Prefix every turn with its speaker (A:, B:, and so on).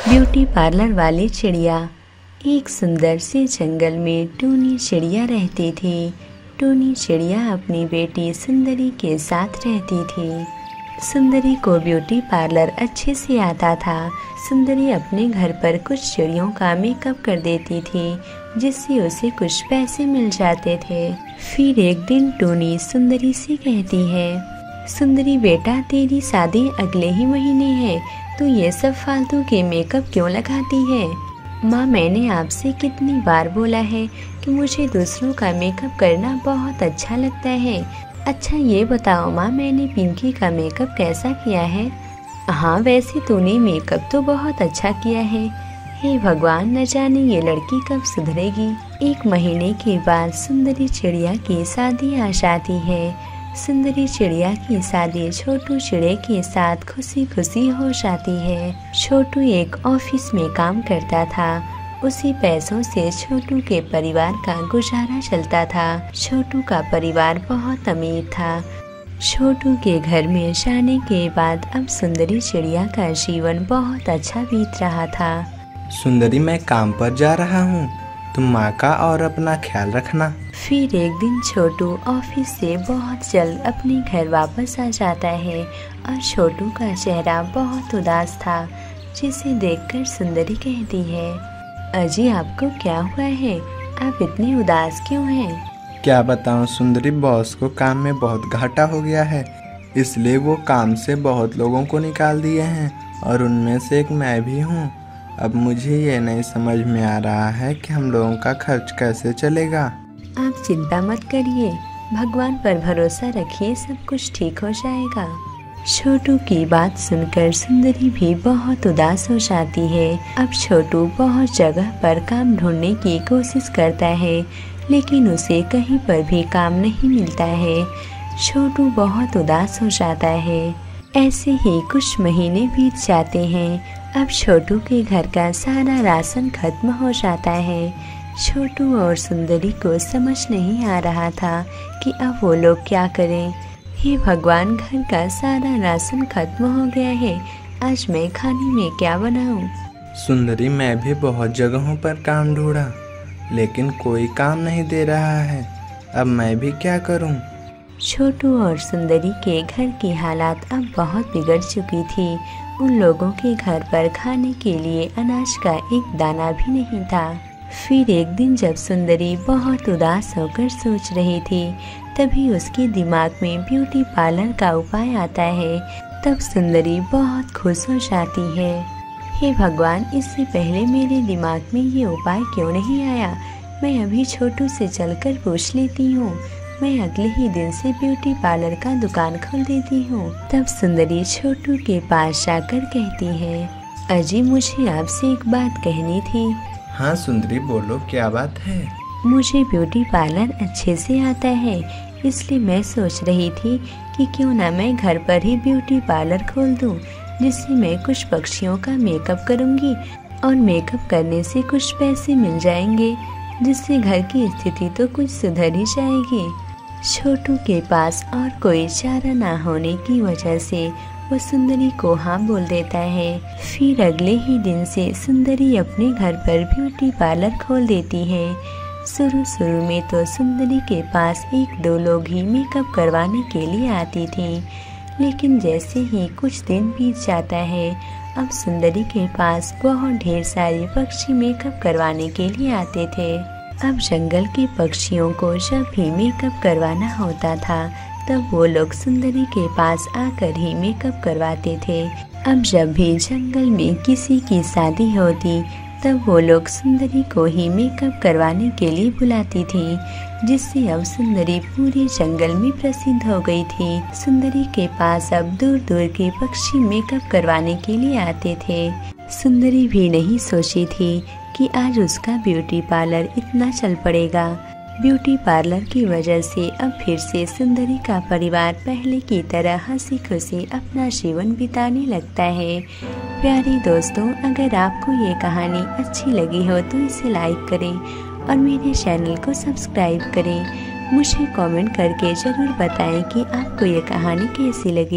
A: Beauty parlour वाली चिड़िया। एक सुंदर से जंगल में टूनी चिड़िया रहती थी। टूनी चिड़िया अपनी बेटी सुंदरी के साथ रहती थी। सुंदरी को ब्यूटी पार्लर अच्छे से आता था। सुंदरी अपने घर पर कुछ चिड़ियों का मेकअप कर देती थी, जिससे उसे कुछ पैसे मिल जाते थे। फिर एक दिन टूनी सुंदरी से कहती है, सुंदरी बेटा, तेरी शादी अगले ही महीने है, तो ये सब फालतू के मेकअप क्यों लगाती है? माँ, मैंने आपसे कितनी बार बोला है कि मुझे दूसरों का मेकअप करना बहुत अच्छा लगता है। अच्छा ये बताओ माँ, मैंने पिंकी का मेकअप कैसा किया है? हाँ, वैसे तूने मेकअप तो बहुत अच्छा किया है। हे भगवान, न जाने ये लड़की कब सुधरेगी। 1 महीने के बाद सुंदरी चिड़िया की शादी आ जाती है। सुंदरी चिड़िया की शादी छोटू चिड़े के साथ खुशी खुशी हो जाती है। छोटू एक ऑफिस में काम करता था। उसी पैसों से छोटू के परिवार का गुजारा चलता था। छोटू का परिवार बहुत अमीर था। छोटू के घर में जाने के बाद अब सुंदरी चिड़िया का जीवन बहुत अच्छा बीत रहा था।
B: सुंदरी, मैं काम पर जा रहा हूँ, तुम माँ का और अपना ख्याल रखना।
A: फिर एक दिन छोटू ऑफिस से बहुत जल्द अपने घर वापस आ जाता है और छोटू का चेहरा बहुत उदास था, जिसे देखकर सुंदरी कहती है, अजी आपको क्या हुआ है? आप इतने उदास क्यों हैं?
B: क्या बताऊँ सुंदरी, बॉस को काम में बहुत घाटा हो गया है, इसलिए वो काम से बहुत लोगों को निकाल दिए हैं और उनमें से एक मैं भी हूँ। अब मुझे ये नहीं समझ में आ रहा है कि हम लोगों का खर्च कैसे चलेगा।
A: आप चिंता मत करिए, भगवान पर भरोसा रखिए, सब कुछ ठीक हो जाएगा। छोटू की बात सुनकर सुंदरी भी बहुत उदास हो जाती है। अब छोटू बहुत जगह पर काम ढूंढने की कोशिश करता है, लेकिन उसे कहीं पर भी काम नहीं मिलता है। छोटू बहुत उदास हो जाता है। ऐसे ही कुछ महीने बीत जाते हैं। अब छोटू के घर का सारा राशन खत्म हो जाता है। छोटू और सुंदरी को समझ नहीं आ रहा था कि अब वो लोग क्या करें। हे भगवान, घर का सारा राशन खत्म हो गया है, आज मैं खाने में क्या बनाऊं?
B: सुंदरी, मैं भी बहुत जगहों पर काम ढूंढा, लेकिन कोई काम नहीं दे रहा है। अब मैं भी क्या करूं?
A: छोटू और सुंदरी के घर की हालात अब बहुत बिगड़ चुकी थी। उन लोगों के घर पर खाने के लिए अनाज का एक दाना भी नहीं था। फिर एक दिन जब सुंदरी बहुत उदास होकर सोच रही थी, तभी उसके दिमाग में ब्यूटी पार्लर का उपाय आता है। तब सुंदरी बहुत खुश हो जाती है। हे भगवान, इससे पहले मेरे दिमाग में ये उपाय क्यों नहीं आया? मैं अभी छोटू से चलकर पूछ लेती हूँ। मैं अगले ही दिन से ब्यूटी पार्लर का दुकान खोल देती हूँ। तब सुंदरी छोटू के पास जाकर कहती है, अजी मुझे आपसे एक बात कहनी थी।
B: हाँ सुंदरी, बोलो, क्या बात है?
A: मुझे ब्यूटी पार्लर अच्छे से आता है, इसलिए मैं सोच रही थी कि क्यों ना मैं घर पर ही ब्यूटी पार्लर खोल दूँ, जिससे मैं कुछ पक्षियों का मेकअप करूँगी और मेकअप करने से कुछ पैसे मिल जाएंगे, जिससे घर की स्थिति तो कुछ सुधर ही जाएगी। छोटू के पास और कोई चारा ना होने की वजह से वो सुंदरी को हाँ बोल देता है। फिर अगले ही दिन से सुंदरी अपने घर पर ब्यूटी पार्लर खोल देती है। शुरू में तो सुंदरी के पास 1-2 लोग ही मेकअप करवाने के लिए आती थी, लेकिन जैसे ही कुछ दिन बीत जाता है, अब सुंदरी के पास बहुत ढेर सारे पक्षी मेकअप करवाने के लिए आते थे। अब जंगल के पक्षियों को जब भी मेकअप करवाना होता था, तब वो लोग सुंदरी के पास आकर ही मेकअप करवाते थे। अब जब भी जंगल में किसी की शादी होती, तब वो लोग सुंदरी को ही मेकअप करवाने के लिए बुलाती थी, जिससे अब सुंदरी पूरे जंगल में प्रसिद्ध हो गई थी। सुंदरी के पास अब दूर दूर के पक्षी मेकअप करवाने के लिए आते थे। सुंदरी भी नहीं सोची थी कि आज उसका ब्यूटी पार्लर इतना चल पड़ेगा। ब्यूटी पार्लर की वजह से अब फिर से सुंदरी का परिवार पहले की तरह हंसी खुशी अपना जीवन बिताने लगता है। प्यारे दोस्तों, अगर आपको ये कहानी अच्छी लगी हो तो इसे लाइक करें और मेरे चैनल को सब्सक्राइब करें। मुझे कमेंट करके ज़रूर बताएं कि आपको ये कहानी कैसी लगी।